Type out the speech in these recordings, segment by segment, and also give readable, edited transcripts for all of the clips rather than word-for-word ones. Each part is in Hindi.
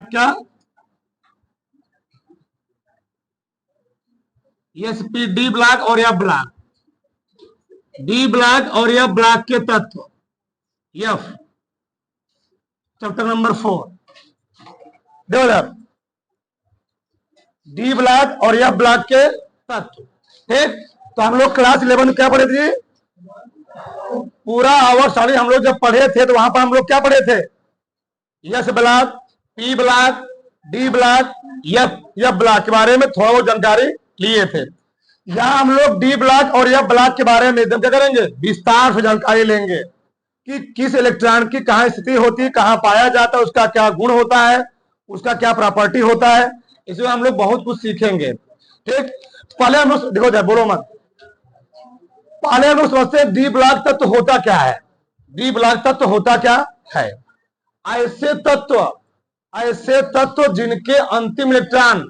क्या? एस पी डी ब्लॉक और एफ ब्लॉक, डी ब्लॉक और एफ ब्लॉक के तत्व, एफ चैप्टर नंबर 4। देखो डी ब्लॉक और एफ ब्लॉक के तत्व, ठीक। तो हम लोग क्लास 11 में क्या पढ़े थे? पूरा आवर सारी हम लोग जब पढ़े थे तो वहां पर हम लोग क्या पढ़े थे? S block, P block, D block, F block के बारे में थोड़ा बहुत जानकारी लिए थे। यहाँ हम लोग डी ब्लॉक और एफ ब्लॉक के बारे में एकदम क्या करेंगे? विस्तार से जानकारी लेंगे कि किस इलेक्ट्रॉन की कहाँ स्थिति होती है, कहाँ पाया जाता है, उसका क्या गुण होता है, उसका क्या प्रॉपर्टी होता है। इसमें हम लोग बहुत कुछ सीखेंगे, ठीक। पहले हम लोग देखो, बोलो मत, पहले हम लोग समझते हैं डी ब्लॉक तत्व होता क्या है। डी ब्लॉक तत्व होता क्या है? ऐसे तत्व जिनके अंतिम इलेक्ट्रॉन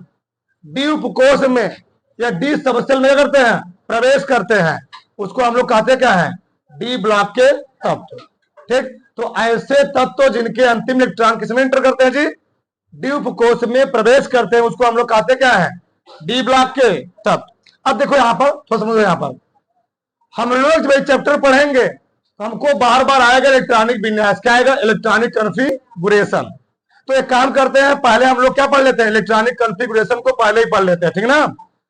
डी उपकोष में या डी सबसेल में करते हैं, प्रवेश करते हैं, उसको हम लोग कहते क्या है? डी ब्लॉक के तत्व, ठीक। तो ऐसे तत्व जिनके अंतिम इलेक्ट्रॉन किसमें एंटर करते हैं जी? डी उपकोष में प्रवेश करते हैं, उसको हम लोग कहते क्या है? डी ब्लॉक के तत्व। अब देखो यहां पर थोड़ा समझो, यहां पर हम लोग जब चैप्टर पढ़ेंगे तो हमको बार बार आएगा इलेक्ट्रॉनिक विन्यास, क्या आएगा? Electronic configuration. तो एक काम करते हैं, पहले हम लोग क्या पढ़ लेते हैं? इलेक्ट्रॉनिक कॉन्फ़िगरेशन को पहले ही पढ़ लेते हैं, ठीक ना?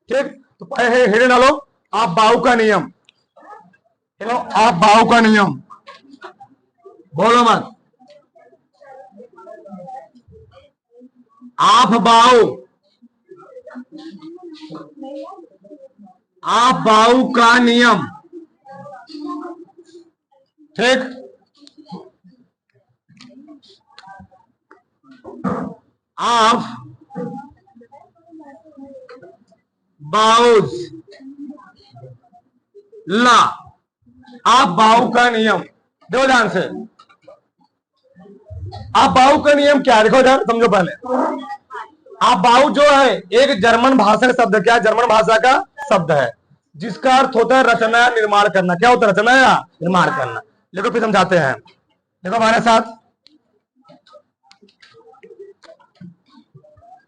ठीक। तो पहले हेरे ना लो, आप बाउ का नियम, आप बाउ का नियम बोलो मत, आप बाउ का नियम, ठीक। आप बाउज ला, आप बाउ का नियम, देखो ध्यान से, आप बाउ का नियम क्या? देखो ध्यान समझो पहले। आप बाउ जो है एक जर्मन भाषा का शब्द, क्या? जर्मन भाषा का शब्द है, जिसका अर्थ होता है रचना या निर्माण करना। क्या होता है? रचना या निर्माण करना। देखो फिर समझाते हैं, देखो हमारे साथ।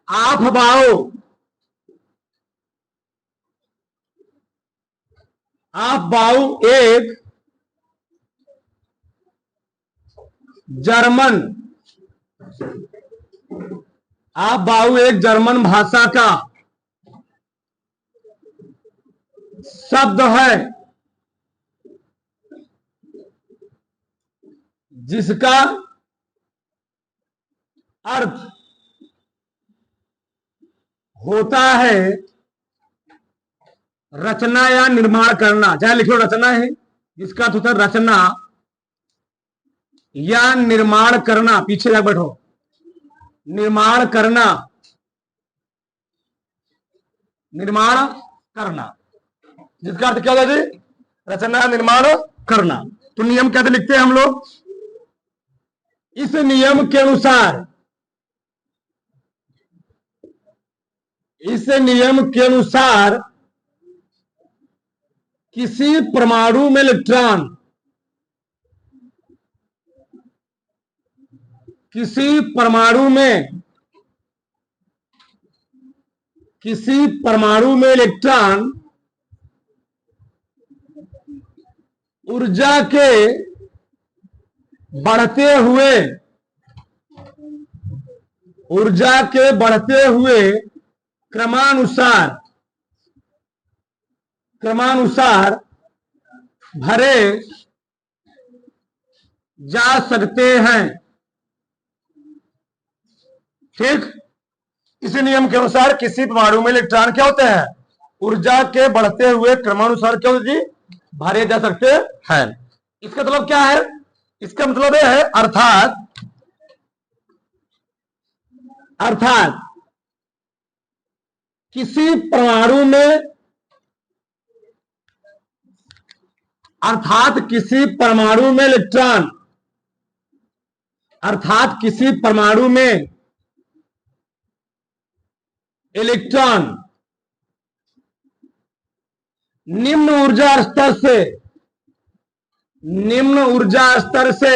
आप बाउ, आप बाउ एक जर्मन, आप बाउ एक जर्मन भाषा का शब्द है, जिसका अर्थ होता है रचना या निर्माण करना। चाहे लिख लो रचना है, जिसका अर्थ होता है रचना या निर्माण करना। पीछे जाकर बैठो, निर्माण करना, निर्माण करना, जिसका अर्थ क्या होता है जी? रचना निर्माण करना। तो नियम कैसे लिखते हैं हम लोग? इस नियम के अनुसार, इस नियम के अनुसार किसी परमाणु में इलेक्ट्रॉन, किसी परमाणु में, किसी परमाणु में इलेक्ट्रॉन ऊर्जा के बढ़ते हुए, ऊर्जा के बढ़ते हुए क्रमानुसार, क्रमानुसार भरे जा सकते हैं, ठीक। इसी नियम के अनुसार किसी परमाणु में इलेक्ट्रॉन क्या होते हैं? ऊर्जा के बढ़ते हुए क्रमानुसार क्या होते जी? भरे जा सकते हैं। इसका मतलब क्या है? इसका मतलब यह है, अर्थात किसी परमाणु में, अर्थात किसी परमाणु में इलेक्ट्रॉन, अर्थात किसी परमाणु में इलेक्ट्रॉन निम्न ऊर्जा स्तर से, निम्न ऊर्जा स्तर से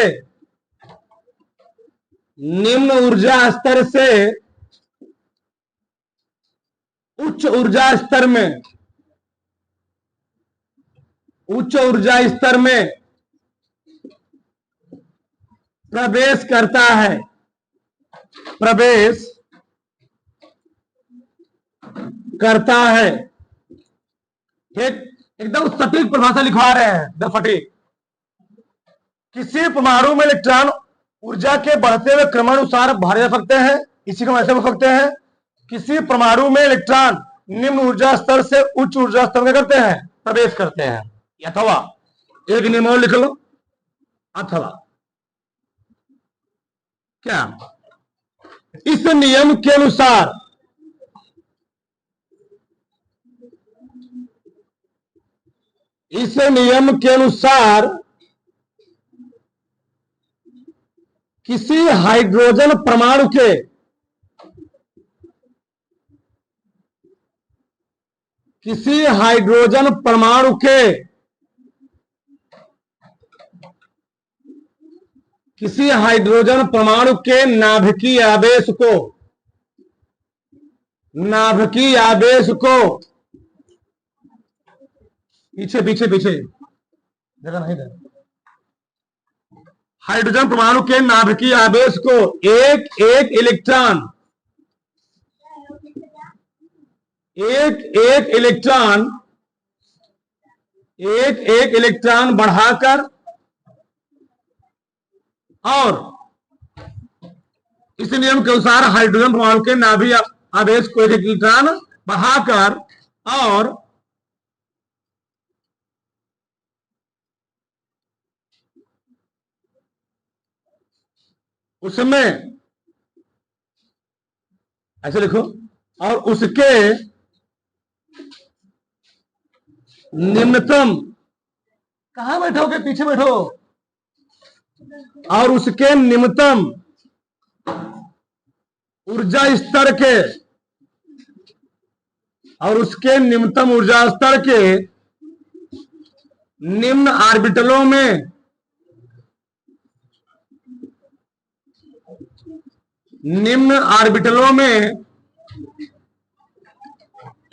निम्न ऊर्जा स्तर से उच्च ऊर्जा स्तर में, उच्च ऊर्जा स्तर में प्रवेश करता है, प्रवेश करता है। ठीक, एकदम सटीक परिभाषा लिखवा रहे हैं, द फटीक। किसी परमाणु में इलेक्ट्रॉन ऊर्जा के बढ़ते हुए क्रमानुसार भरे जा सकते हैं, इसी को ऐसे बोल सकते हैं, किसी परमाणु में इलेक्ट्रॉन निम्न ऊर्जा स्तर से उच्च ऊर्जा स्तर में करते हैं, प्रवेश करते हैं। अथवा एक नियम और लिख लो, अथवा क्या, इस नियम के अनुसार इस नियम के अनुसार किसी हाइड्रोजन परमाणु के किसी हाइड्रोजन परमाणु के किसी हाइड्रोजन परमाणु के नाभिकीय आवेश को पीछे पीछे पीछे जगह नहीं दे, हाइड्रोजन परमाणु के नाभिकीय आवेश को एक एक इलेक्ट्रॉन बढ़ाकर और इस नियम के अनुसार हाइड्रोजन परमाणु के नाभिकीय आवेश को एक इलेक्ट्रॉन बढ़ाकर और उसमें ऐसे लिखो, और उसके निम्नतम, कहां बैठोगे, पीछे बैठो, और उसके निम्नतम ऊर्जा स्तर के निम्न ऑर्बिटलों में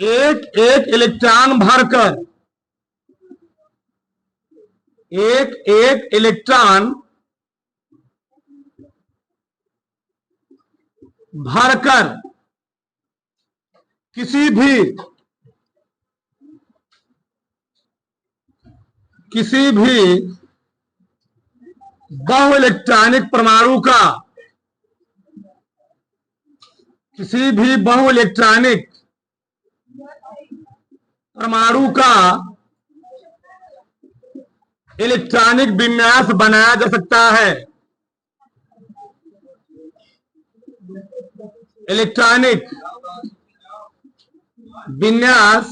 एक एक इलेक्ट्रॉन भरकर किसी भी बहु इलेक्ट्रॉनिक परमाणु का इलेक्ट्रॉनिक विन्यास बनाया जा सकता है, इलेक्ट्रॉनिक विन्यास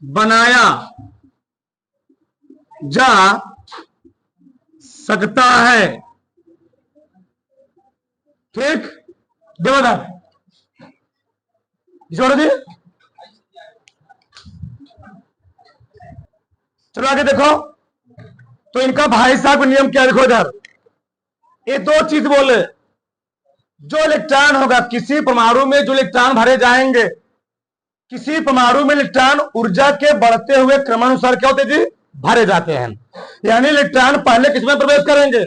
बनाया जा सकता है। ठीक, देवदार जोड़ दिए। चलो आगे देखो, तो इनका भाई साहब नियम क्या, देखो इधर ये दो चीज बोले, जो इलेक्ट्रॉन होगा किसी परमाणु में, जो इलेक्ट्रॉन भरे जाएंगे, किसी परमाणु में इलेक्ट्रॉन ऊर्जा के बढ़ते हुए क्रमानुसार क्या होते जी, भरे जाते हैं। यानी इलेक्ट्रॉन पहले किसमें प्रवेश करेंगे,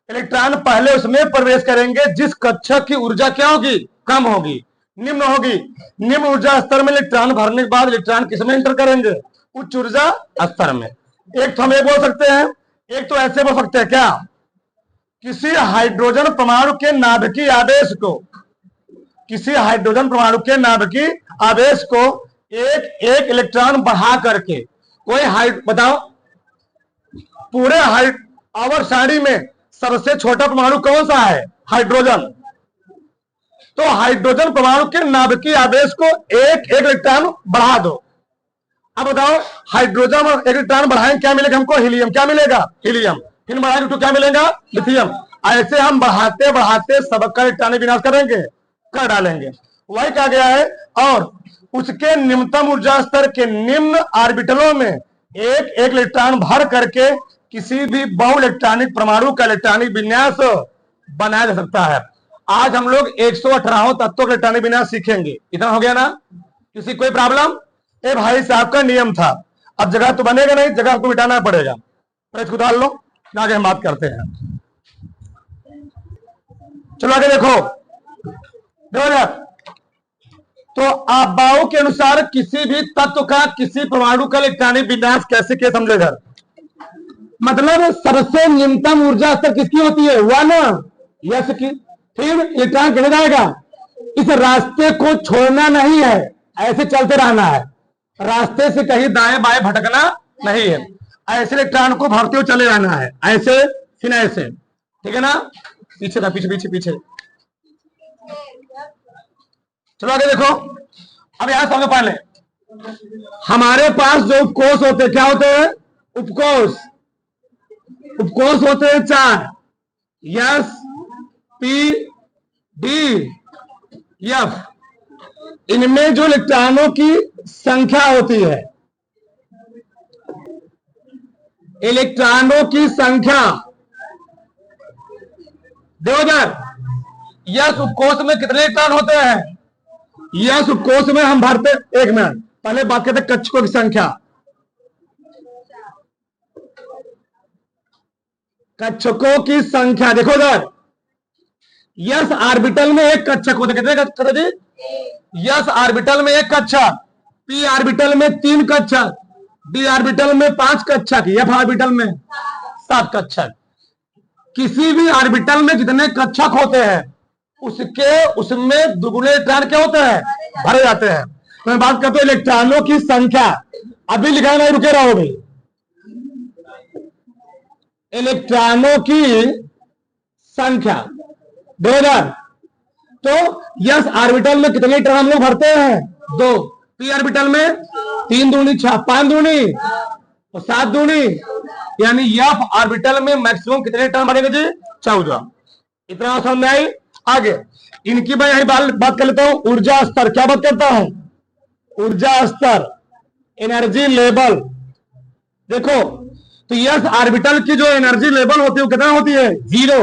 इलेक्ट्रॉन पहले उसमें प्रवेश करेंगे जिस कक्षा की ऊर्जा क्या होगी, कम होगी, निम्न होगी। निम्न ऊर्जा स्तर में इलेक्ट्रॉन भरने के बाद इलेक्ट्रॉन किसमें एंटर करेंगे, उच्च ऊर्जा स्तर में। एक तो हम ये बोल सकते हैं, एक तो ऐसे बोल सकते हैं क्या, किसी हाइड्रोजन परमाणु के नाभिकीय आवेश को, किसी हाइड्रोजन परमाणु के नाभिकीय आवेश को एक एक इलेक्ट्रॉन बढ़ा करके, कोई बताओ पूरे आवर्त सारणी में सबसे छोटा परमाणु कौन सा है, हाइड्रोजन। तो हाइड्रोजन परमाणु के नाभिकीय आवेश को एक एक इलेक्ट्रॉन बढ़ा दो। अब बताओ हाइड्रोजन एक इलेक्ट्रॉन बढ़ाएंगे क्या मिलेगा हमको, हीलियम। क्या मिलेगा, हीलियम। फिर बढ़ाएंगे तो क्या मिलेगा, लिथियम। ऐसे हम बढ़ाते बढ़ाते सबका इलेक्ट्रॉन विनाश करेंगे, कर डालेंगे। वही कहा गया है, और उसके निम्नतम ऊर्जा स्तर के निम्न ऑर्बिटलों में एक एक इलेक्ट्रॉन भर करके किसी भी बहु इलेक्ट्रॉनिक परमाणु का इलेक्ट्रॉनिक विन्यास बनाया जा सकता है। आज हम लोग 118 तत्वों का इलेक्ट्रॉनिक विन्यास सीखेंगे। इतना हो गया ना? किसी कोई प्रॉब्लम? ए भाई साहब का नियम था, अब जगह तो बनेगा नहीं, जगह को मिटाना पड़ेगा। इसको डाल लो, आगे हम बात करते हैं। चलो आगे देखो, तो अफवाहों के अनुसार किसी भी तत्व का किसी परमाणु का इलेक्ट्रॉनिक विन्यास कैसे किया, समझे इधर। मतलब सबसे निम्नतम ऊर्जा स्तर किसकी होती है? 1 यस की। फिर इलेक्ट्रॉन किधर जाएगा? इस रास्ते को छोड़ना नहीं है, ऐसे चलते रहना है, रास्ते से कहीं दाएं बाएं भटकना नहीं है, ऐसे इलेक्ट्रॉन को भरते हुए चले रहना है, ऐसे फिर ऐसे, ठीक है ना? पीछे था, पीछे पीछे पीछे। चलो आगे देखो, अब यहां समझो। पहले हमारे पास जो उपकोष होते हैं, क्या होते हैं? उपकोष। उपकोष होते हैं 4, यस, पी, डी, एफ। इनमें जो इलेक्ट्रॉनों की संख्या होती है, इलेक्ट्रॉनों की संख्या, देखो इधर, यस उपकोष में कितने इलेक्ट्रॉन होते हैं? यस उपकोष में हम भरते, एक मिनट पहले बात करते कक्षकों की संख्या। कक्षकों की संख्या देखो इधर, यस ऑर्बिटल में एक कक्षक होते, कितने कक्षक जी? यस ऑर्बिटल में एक कक्षक, पी ऑर्बिटल में 3 कक्षक, डी ऑर्बिटल में 5 कक्षक, एफ ऑर्बिटल में 7 कक्षक। किसी भी ऑर्बिटल में जितने कक्षक होते हैं उसमें दुगुने इलेक्ट्रॉन क्या होते हैं? भरे जाते हैं। तो मैं बात करता हूं इलेक्ट्रॉनों की संख्या, अभी लिखा नहीं, रुके रहो भाई। इलेक्ट्रॉनों की संख्या 2000। तो यस ऑर्बिटल में कितने इलेक्ट्रॉन हम लोग भरते हैं? 2। पी ऑर्बिटल में 3 दूनी 6, 5 दूनी और 7 दूनी, यानी एफ ऑर्बिटल में मैक्सिमम कितने इलेक्ट्रॉन भरेंगे जी? 14। इतना समझ में आई? आगे इनकी मैं यही बात कर लेता हूं। ऊर्जा स्तर, क्या बात करता हूं? ऊर्जा स्तर, एनर्जी लेवल। देखो, तो यस ऑर्बिटल की जो एनर्जी लेवल होती है वो कितना होती है? 0,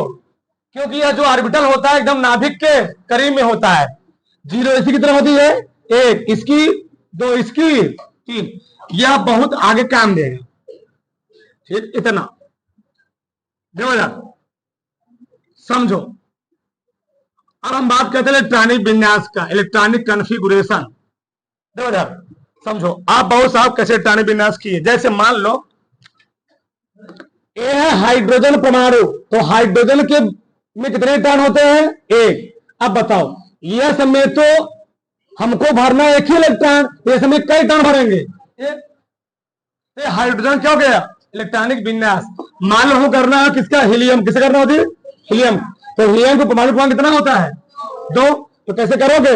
क्योंकि यह जो ऑर्बिटल होता है एकदम नाभिक के करीब में होता है। 0 इसी की तरह होती है, 1 इसकी, 2 इसकी, 3। यह बहुत आगे काम देगा, ठीक? इतना देखो यार, समझो। अब हम बात करते हैं इलेक्ट्रॉनिक विन्यास का, इलेक्ट्रॉनिक कॉन्फ़िगरेशन। देखो यार, समझो। आप बहुत साहब कैसे इलेक्ट्रॉनिक विन्यास किए, जैसे मान लो ये है हाइड्रोजन परमाणु, तो हाइड्रोजन के में कितने इलेक्ट्रॉन होते हैं? 1। अब बताओ, यस में तो हमको भरना एक ही इलेक्ट्रॉन, यस में कई इलेक्ट्रॉन भरेंगे? तो हाइड्रोजन क्या हो गया? इलेक्ट्रॉनिक विन्यास। मान लो करना है किसका? हीलियम। किसे करना होती है? हीलियम। तो हीलियम को परमाणु क्रमांक कितना होता है? 2। तो कैसे करोगे?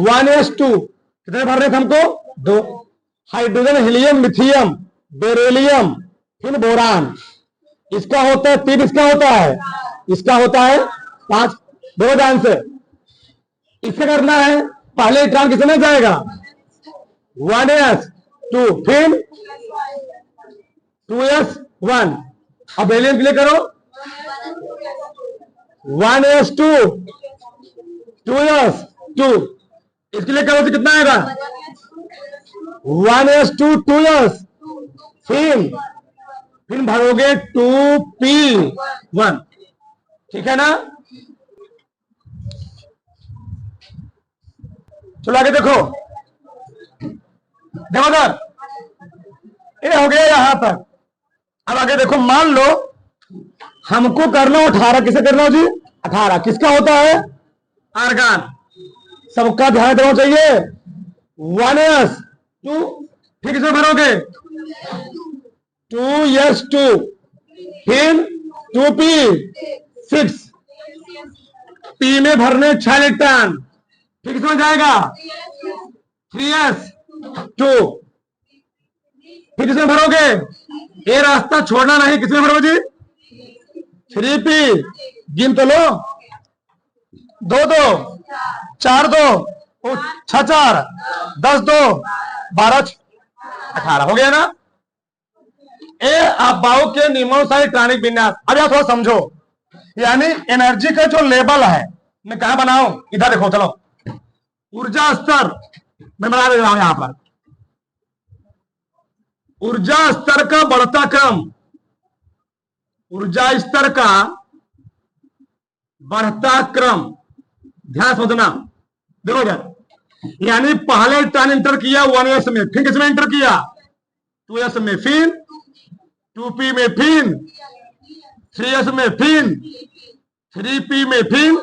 1s2 कितने भर रहे थे हमको? 2। हाइड्रोजन, हीलियम, लिथियम, बेरिलियम, फिर बोरान। इसका होता है 3, इसका होता है, इसका होता है 5। दो ध्यान से, इसे करना है। पहले इलेक्ट्रॉन किस में जाएगा? 1s2, फिर 2s1। अब बेरिलियम के लिए करो, 1s2, 2s2। इसके लिए करो तो कितना आएगा? 1s2, 2s, फिर भरोगे 2p1, ठीक है ना? चलो आगे देखो, देखो सर, ये हो गया यहां तक। अब आगे देखो, मान लो हमको करना हो 18। किसे करना हो जी? 18। किसका होता है? आर्गन। सबका ध्यान देना चाहिए। 1s2, फिर किसमें भरोगे? 2s2, फिर 2p6, p में भरने 6 इलेक्ट्रॉन, फिर किसमें जाएगा? 3s2, फिर किसमें भरोगे? ये रास्ता छोड़ना नहीं, किसमें भरोगे जी? 3p। गिन तो लो, 2 2, 4 2, 6 4, 10 2, 12 18 हो गया ना? ए अफबाओं के नियमानुसार इलेक्ट्रॉनिक विन्यास। अब यहां थोड़ा समझो, यानी एनर्जी का जो लेवल है, मैं कहां बनाऊं, इधर देखो, चलो ऊर्जा स्तर मैं बना दे रहा हूं यहां पर। ऊर्जा स्तर का बढ़ता क्रम, ऊर्जा स्तर का बढ़ता क्रम, ध्यान समझना। देखो इधर, यानी पहले इलेक्ट्रॉन एंटर किया 1s में, फिर किसमें एंटर किया 2s में, फिर 2p में, फिर 3s में, फिर 3p में, फिर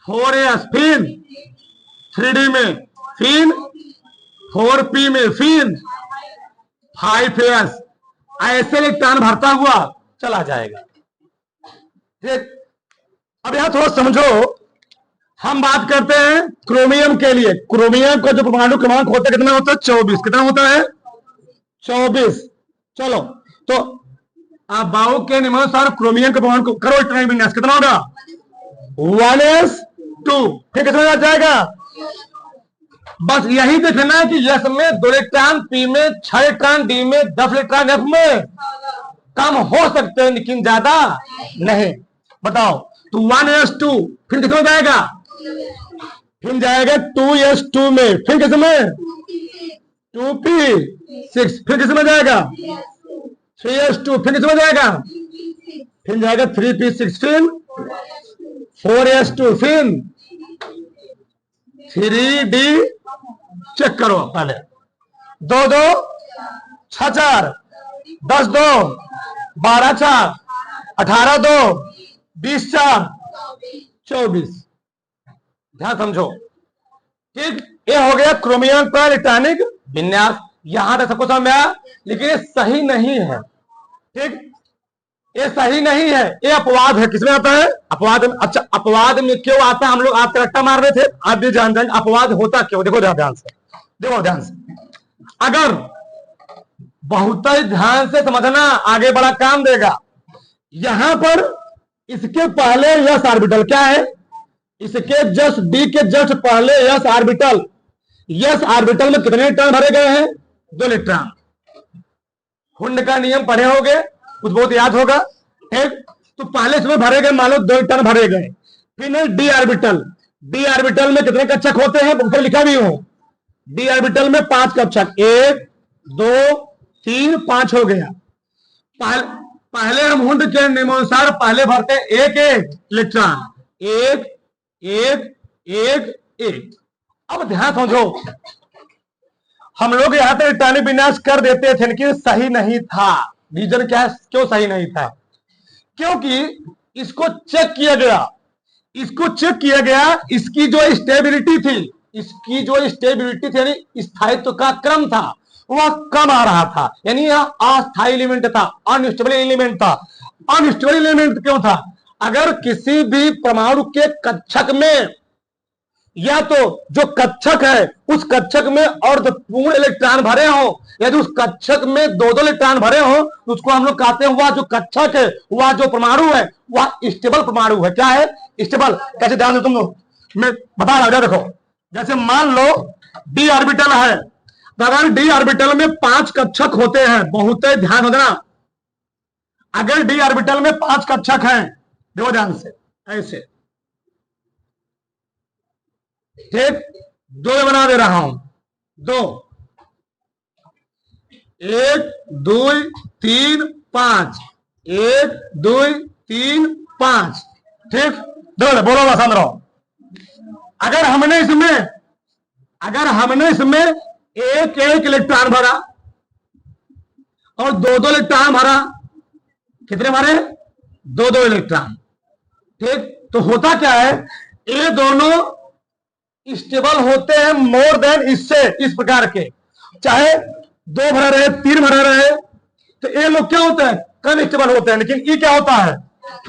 4s, फिर 3d में, फिर 4p में, फिर 5s, ऐसे इलेक्ट्रॉन भरता हुआ चला जाएगा। ठीक, अब यहां थोड़ा समझो, हम बात करते हैं क्रोमियम के लिए। क्रोमियम का जो परमाणु क्रमांक होता है कितना होता है 24, कितना होता है 24। चलो तो अफबाओं के नियमानुसार क्रोमियम के परमाणु को करो इलेक्ट्रॉनिक विन्यास, कितना होगा 1s2, फिर कितना आ जाएगा। बस यही देखना है कि यस में 2 इलेक्ट्रॉन, पी में 6 इलेक्ट्रॉन, डी में 10 इलेक्ट्रॉन, एफ में कम हो सकते हैं लेकिन ज्यादा नहीं। बताओ, तो 1s2 फिर कितना जाएगा, फिर जाएगा 2s2 में, फिर किसमें 2p6, फिर किसमें जाएगा 3s2, फिर किसमें जाएगा, फिर जाएगा 3p6, फिर 4s2, फिर 3d, चेक करो पहले, 2 2 6 4 10 2 12 4 18 2 20 4 24। ध्यान समझो, ठीक, ये हो गया क्रोमियम का इलेक्ट्रॉनिक विन्यास। यहां तक सबको समझ में आया, लेकिन ये सही नहीं है। ठीक, ये सही नहीं है, ये अपवाद है। किसमें आता है अपवाद में। अच्छा, अपवाद में क्यों आता है, हम लोग आप रट्टा मार रहे थे, आप भी जान जाएंगे अपवाद होता क्यों। देखो ध्यान से, देखो ध्यान से, अगर बहुत ही ध्यान से समझना आगे बड़ा काम देगा। यहां पर इसके पहले यस ऑर्बिटल क्या है, इसके जस्ट डी के जस्ट पहले यस ऑर्बिटल, यस ऑर्बिटल में कितने इलेक्ट्रॉन भरे गए हैं 2 इलेक्ट्रॉन। हुंड का नियम पढ़े होंगे, कुछ बहुत याद होगा। ठीक, तो पहले इसमें भरे गए, मान लो 2 इलेक्ट्रॉन भरे गए। फिर डी ऑर्बिटल, डी ऑर्बिटल में कितने कक्षक होते हैं, ऊपर लिखा भी हूं, डी ऑर्बिटल में 5 कक्षक, 1 2 3 5 हो गया। पहले हम हुंड के नियमानुसार पहले भरते एक इलेक्ट्रॉन, एक एक एक एक। अब ध्यान समझो, हम लोग यहां तक इलेक्ट्रॉनिक विन्यास कर देते थे, लेकिन सही नहीं था। रीजन क्या है, क्यों सही नहीं था, क्योंकि इसको चेक किया गया, इसको चेक किया गया, इसकी जो स्टेबिलिटी थी, इसकी जो स्टेबिलिटी थी यानी स्थायित्व का क्रम था, वह कम आ रहा था, यानी यह अस्थायी एलिमेंट था, अनस्टेबल एलिमेंट था। अनस्टेबल एलिमेंट क्यों था, अगर किसी भी परमाणु के कक्षक में, या तो जो कक्षक है उस कक्षक में अर्धपूर्ण इलेक्ट्रॉन भरे हो, यदि उस कक्षक में 2 इलेक्ट्रॉन भरे हो, तो उसको हम लोग कहते हैं वह जो कक्षक है, वह जो परमाणु है, वह स्टेबल परमाणु है। क्या है, स्टेबल। कैसे, ध्यान दो तुम लोग, मैं बता रहा हूं, देखो, जैसे मान लो डी ऑर्बिटल है, तो अगर डी ऑर्बिटल में 5 कक्षक होते हैं, बहुत ध्यान देना, अगर डी ऑर्बिटल में 5 कक्षक हैं, देखो ध्यान से, ऐसे, ठीक, 2 बना दे रहा हूं, 2 1 2 3 5, 1 2 3 5, ठीक। बोलो आसान रहो। अगर हमने इसमें एक इलेक्ट्रॉन भरा और 2 इलेक्ट्रॉन भरा, कितने भरे 2 इलेक्ट्रॉन, ठीक। तो होता क्या है, ये दोनों स्टेबल होते हैं मोर देन इससे, इस प्रकार के, चाहे 2 भरा रहे 3 भरा रहे, तो ये लोग क्या होते हैं कम स्टेबल होते हैं, लेकिन ये क्या होता है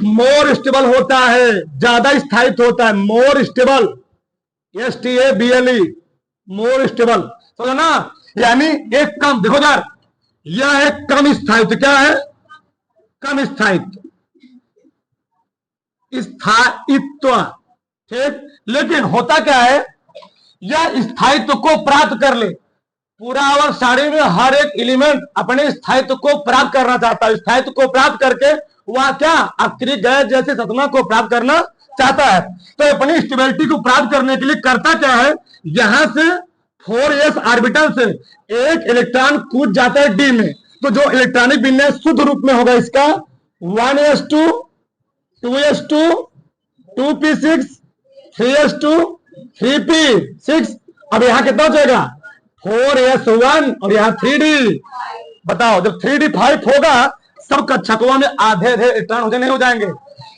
मोर स्टेबल होता है, ज्यादा स्थायित्व होता है, more stable, STABLE, more stable, समझो ना। यानी एक कम, देखो यार, यह एक कम स्थायित्व, क्या है कम स्थायित्व, ठीक। लेकिन होता क्या है, यह स्थायित्व को प्राप्त कर ले, पूरा आवर्त सारणी में हर एक एलिमेंट अपने स्थायित्व को प्राप्त करना चाहता है। स्थायित्व को प्राप्त करके वह क्या अक्रिय गैस जैसे सतमा को प्राप्त करना चाहता है। तो अपनी स्टेबिलिटी को प्राप्त करने के लिए करता क्या है, यहां से 4s ऑर्बिटल से एक इलेक्ट्रॉन कूद जाता है डी में। तो जो इलेक्ट्रॉनिक विन्यास शुद्ध रूप में होगा इसका 1s2 2s2 2p6 3s2 3p6। अब यहां कितना हो जाएगा 4s1 और यहां 3d। बताओ जब 3d5 होगा सब कक्षकों में आधे आधे इलेक्ट्रॉन हो नहीं हो जाएंगे,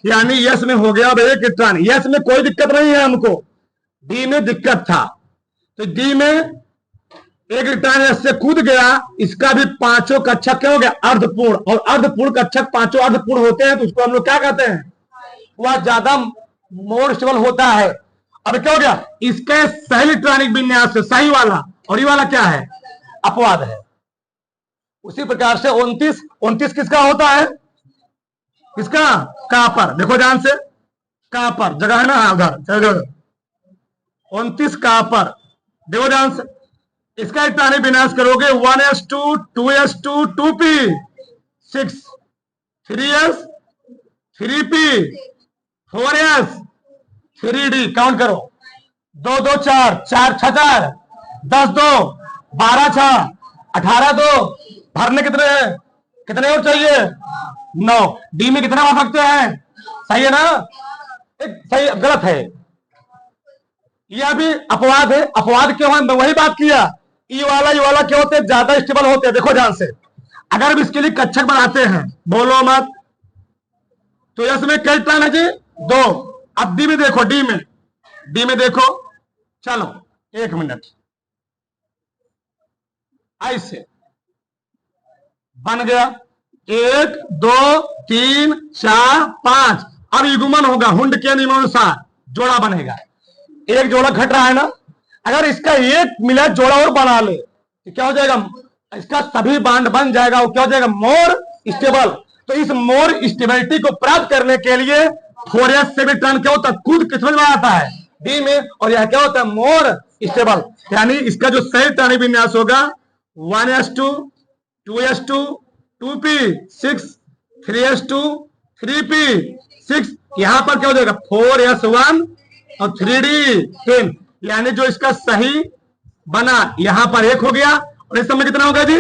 यानी यस में हो गया अब एक इलेक्ट्रॉन। यस में कोई दिक्कत नहीं है हमको, डी में दिक्कत था। तो डी में एक इलेक्ट्रॉन यस से कूद गया, इसका भी पांचों कक्षक क्या हो गया अर्धपूर्ण, और अर्धपूर्ण कक्षक पांचों अर्धपूर्ण होते हैं तो उसको हम लोग क्या कहते हैं, वह ज्यादा मोर स्टेबल होता है। अब क्या हो गया, इसके सही इलेक्ट्रॉनिक विन्यास से सही वाला, और ये वाला क्या है अपवाद है। उसी प्रकार से 29 किसका होता है, किसका कापर। देखो ध्यान से, कापर जगह है ना उधर 29 कापर। देखो ध्यान से, इसका इलेक्ट्रॉनिक विन्यास करोगे 1s2 2s2 2p6 3s 3p 4s 3d। Count करो 2 2 4 4 6 4 10 2 12 6 18 2। भरने कितने हैं, कितने और चाहिए 9। डी में कितना भर सकते हैं, सही है ना, एक सही गलत है, यह भी अपवाद है। अपवाद क्यों है, मैं वही बात किया, ये वाला क्या होते हैं ज्यादा स्टेबल होते हैं। देखो ध्यान से, अगर हम इसके लिए कक्षक बनाते हैं, बोलो मत, तो इसमें कई इलेक्ट्रॉन है जी 2। अब डी में देखो, डी में देखो, चलो 1 मिनट, ऐसे बन गया 1 2 3 4 5। अब युग्मन होगा हुंड के नियमानुसार, जोड़ा बनेगा, एक जोड़ा घट रहा है ना, अगर इसका एक मिला जोड़ा और बना ले तो क्या हो जाएगा, इसका सभी बांड बन जाएगा, वो क्या हो जाएगा मोर स्टेबल। तो इस मोर स्टेबिलिटी को प्राप्त करने के लिए 4s से भी टर्न क्या होता है, कूद किस में आता है डी में, और यह क्या होता है मोर स्टेबल। यानी इसका जो सही टर्निंग विन्यास होगा 1s2 2s2 2p6 3s2 3p6। यहां पर क्या हो जाएगा 4s1 और 3d10। यानी जो इसका सही बना यहां पर 1 हो गया, और इस समय कितना हो गया जी,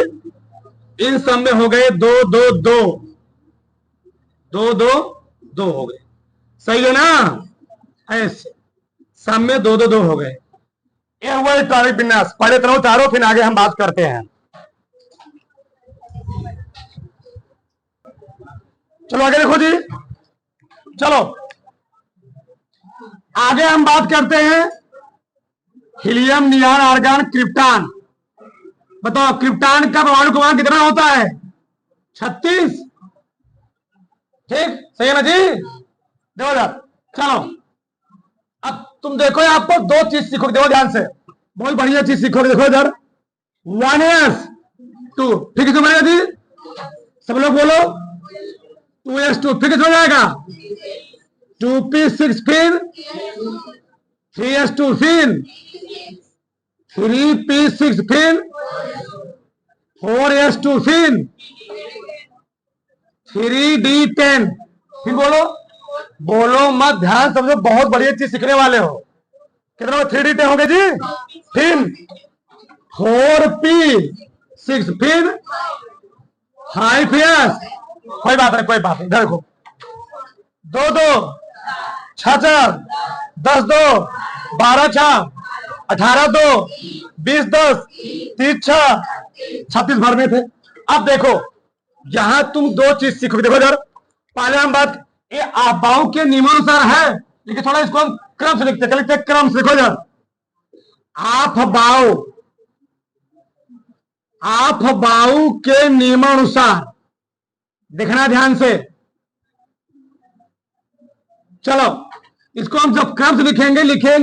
इन सब में हो गए 2 2 2 2 2 2 हो गए, सही है ना, ऐसे सब में 2 2 2 हो गए। ये हुआ इलेक्ट्रॉनिक विन्यास। पहले तरह उतारो फिर आगे हम बात करते हैं। चलो आगे देखो जी, चलो आगे हम बात करते हैं हीलियम, नियॉन, आर्गन, क्रिप्टॉन। बताओ क्रिप्टॉन का परमाणु क्रमांक कितना होता है 36। ठीक सही है ना जी, देखो यार, चलो अब तुम देखो, आपको 2 चीज सीखोगे, देखो ध्यान से, बहुत बढ़िया चीज सीखोगे। देखो इधर 1s2 फिर किसमें बनेगा जी, सब लोग बोलो 2s2 फिर किसमें जाएगा 2p6 फिर 3s2 फिर 3p6 फिर 4s2 फिर 3d10। फिर बोलो मत, ध्यान समझो, बहुत बढ़िया चीज सीखने वाले हो। कितना 3d10 हो गए जी, फिर 4p6 फिर 5s, कोई बात नहीं कोई बात नहीं, देखो 2 2 6 4 10 2 12 6 18 2 20 10 30 6 36 भर में थे। अब देखो यहां तुम 2 चीज सीखोगे। देखो इधर पहले हम बात, ये आबाओं के नियमानुसार है, लेकिन थोड़ा इसको हम क्रम से लिखते, लिखते क्रम से। देखो इधर आप बाऊ के नियमानुसार देखना ध्यान से। चलो इसको हम जब क्रम से लिखेंगे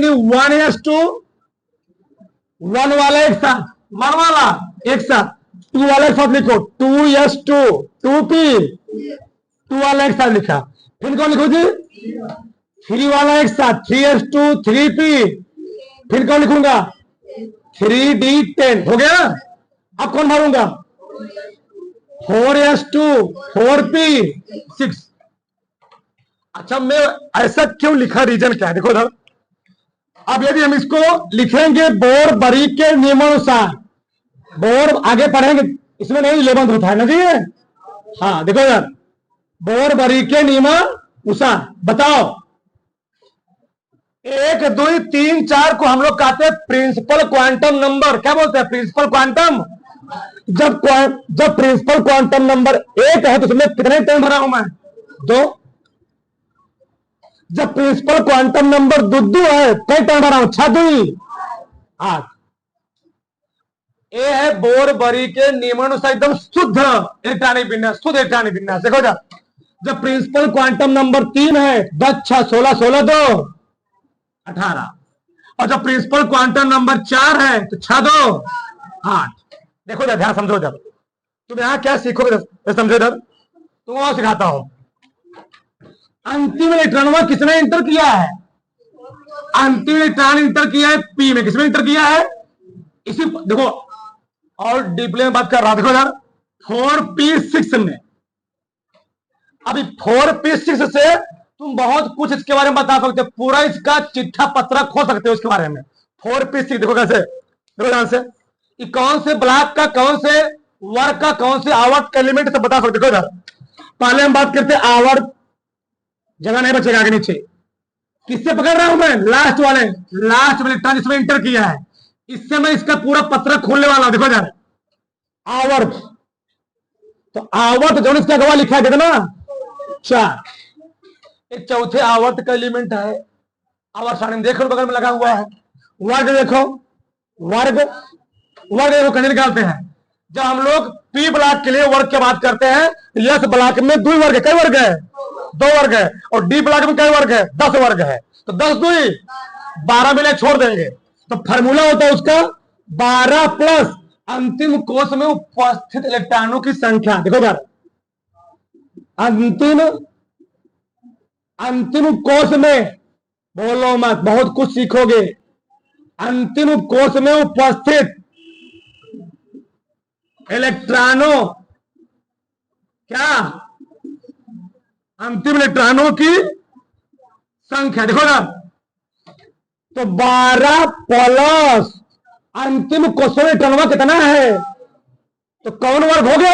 1s2 1 वाला एक साथ, 1 वाला एक साथ, 2 वाला एक साथ लिखो 2s2 2p 2 वाला एक साथ लिखा। फिर कौन लिखो जी 3 वाला एक साथ 3s2 3p। फिर कौन लिखूंगा 3d10 हो गया। अब कौन मारूंगा? 4s2 4p6। अच्छा, मैं ऐसा क्यों लिखा, रीजन क्या है? देखो इधर, अब यदि हम इसको लिखेंगे बोर बरी के नियमानुसार, बोर आगे पढ़ेंगे, इसमें नहीं 11th होता है ना जी। हाँ देखो यार, बोर बरी के नियमानुसार बताओ, 1 2 3 4 को हम लोग कहते हैं प्रिंसिपल क्वांटम नंबर। क्या बोलते हैं? Principal quantum. जब प्रिंसिपल क्वांटम नंबर 1 है तो उसमें कितने टर्म भरा हूं मैं? 2। जब प्रिंसिपल क्वांटम नंबर दुद्दू है, कई टर्म भरा हूं? 6 2 8। ये है बोर बरी के नियमानुसार एकदम शुद्ध इलेक्ट्रॉनिक विन्यास, शुद्ध इलेक्ट्रॉनिक विन्यास। देखो जब प्रिंसिपल क्वांटम नंबर 3 है, 10 6 16 16 2 18। और जब प्रिंसिपल क्वांटम नंबर 4 है तो 6 2 8। देखो ध्यान समझो, जब तुम यहां क्या सीखोगे समझो, जब तुम वहां सिखाता हूं। अंतिम इलेक्ट्रॉन किसने इंटर किया है? अंतिम इलेक्ट्रॉन इंटर किया है पी में। किसमें इंटर किया है? इसी देखो, और डीपली में बात कर रहा, देखो यार 4p6 में। अभी 4p6 से तुम बहुत कुछ इसके बारे में बता सकते हो, पूरा इसका चिट्ठा पत्रा खो सकते हो इसके बारे में। 4p6 देखो कैसे, देखो ध्यान से, कि कौन से ब्लॉक का, कौन से वर्ग का, कौन से आवर्त का एलिमेंट सब बता सकते। देखो यार, पहले हम बात करते हैं आवर्त, जगह नहीं बचेगा आगे नीचे। किससे पकड़ रहा हूं मैं? लास्ट वाले इलेक्ट्रॉन जिसमें इंटर किया है, इससे मैं इसका पूरा पत्र खोलने वाला हूं। देखो जरा, आवर्त, तो आवर्त जो इसका गवाह लिखा है कितना? 4। एक चौथे आवर्त का एलिमेंट है। आवर्त सारणी देखो बगल में लगा हुआ है। वर्ग देखो, वर्ग देखो कैसे निकालते हैं। जब हम लोग पी ब्लॉक के लिए वर्ग की बात करते हैं, एस ब्लॉक में 2 वर्ग है। कई वर्ग है? 2 वर्ग है। और डी ब्लॉक में कई वर्ग है? 10 वर्ग है। तो 10 2 12 मिले छोड़ देंगे, तो फार्मूला होता है उसका 12 प्लस अंतिम कोश में उपस्थित इलेक्ट्रॉनों की संख्या। देखो यार, अंतिम कोश में, बोलो मत, बहुत कुछ सीखोगे। अंतिम कोश में उपस्थित इलेक्ट्रॉनों, क्या? अंतिम इलेक्ट्रॉनों की संख्या। देखो ना, तो 12 प्लस अंतिम कोश में इलेक्ट्रॉन कितना है? तो कौन वर्ग हो गया?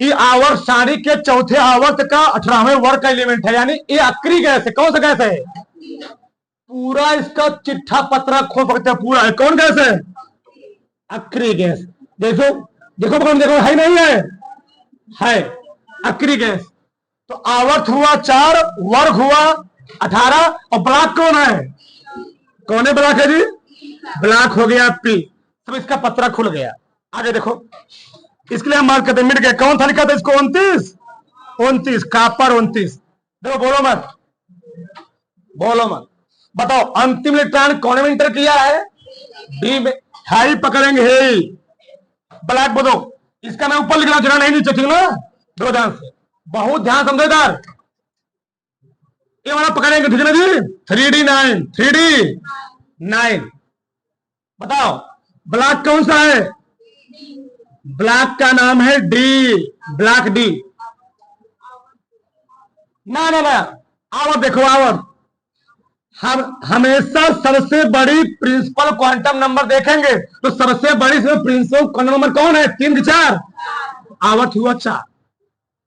ये आवर्त सारणी के चौथे आवर्त का 18वें वर्ग का एलिमेंट है, यानी ये अक्री गैस है। कौन सा गैस है? पूरा इसका चिट्ठा पत्रा खोल सकते हैं पूरा है। कौन गैस है? अक्री गैस। देखो देखो देखो, है नहीं है अक्री गैस। तो आवर्त हुआ 4, वर्ग हुआ 18, और ब्लॉक कौन है? कौन है ब्लॉक है जी? ब्लॉक हो गया पी। तो इसका पत्रा खुल गया। आगे देखो, इसके लिए हम बात करते हैं मिट गया। कौन था लिखा था इसको? 29 कापर 29। देखो, बोलो मत बताओ, अंतिम इलेक्ट्रॉन कौन में इंटर किया है? डी में। हाई पकड़ेंगे, हे ब्लैक बोलो, इसका मैं ऊपर लिख रहा हूं, जरा नहीं नीचे, ठीक ना? दो ध्यान से, बहुत ध्यान समझेदार। ये वाला पकड़ेंगे, ठीक है ना जी? 3d9 बताओ, ब्लॉक कौन सा है? ब्लॉक का नाम है डी, ब्लॉक डी। ना आवर देखो, आवर हम हमेशा सबसे बड़ी प्रिंसिपल क्वांटम नंबर देखेंगे, तो सबसे बड़ी प्रिंसिपल क्वांटम नंबर कौन है? 3 के 4, आवर्त हुआ 4।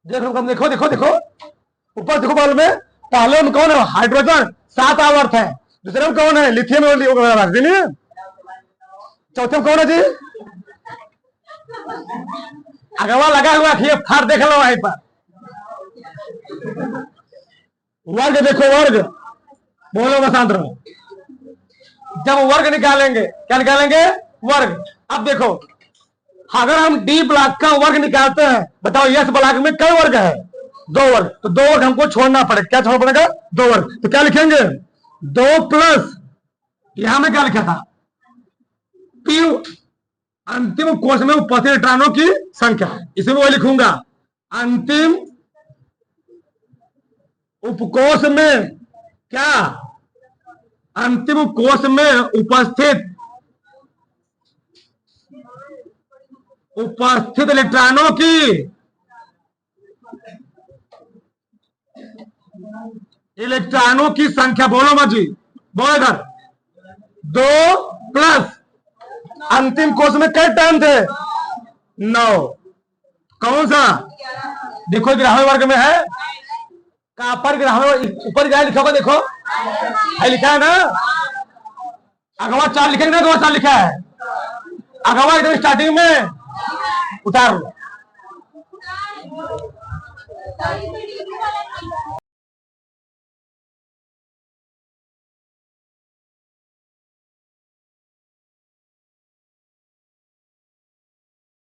देखो देखो देखो, ऊपर देखो बॉल में, पहले में कौन है? हाइड्रोजन, 7 आवर्त है। दूसरे में कौन है? लिथियम। चौथे में कौन है जी? अगवा लगा हुआ, फार देख लो वहीं पर। वर्ग देखो, वर्ग बोलो बसंत रहो। जब वर्ग निकालेंगे, क्या निकालेंगे? वर्ग। अब देखो, अगर हम डी ब्लॉक का वर्ग निकालते हैं, बताओ यस ब्लॉक में कई वर्ग है? 2 वर्ग। तो 2 वर्ग हमको छोड़ना पड़ेगा। क्या छोड़ना पड़ेगा? 2 वर्ग। तो क्या लिखेंगे? 2 प्लस, यहां में क्या लिखा था? पी अंतिम कोश में उपस्थित इलेक्ट्रॉनों की संख्या, इसमें वो लिखूंगा अंतिम उपकोश में, क्या? अंतिम कोश में उपस्थित उपस्थित इलेक्ट्रॉनों की संख्या, बोलो मत जी, बोलो इधर, 2 प्लस अंतिम कोष में कई टर्म थे? 9। कौन सा? देखो ग्राहक वर्ग में है, कहां पर ग्राहक ऊपर क्या लिखा होगा? देखो है, लिखा है ना, अगवा 4 लिखेंगे ना, अगवा 4 लिखा है, अगवा एकदम स्टार्टिंग में उतार लो।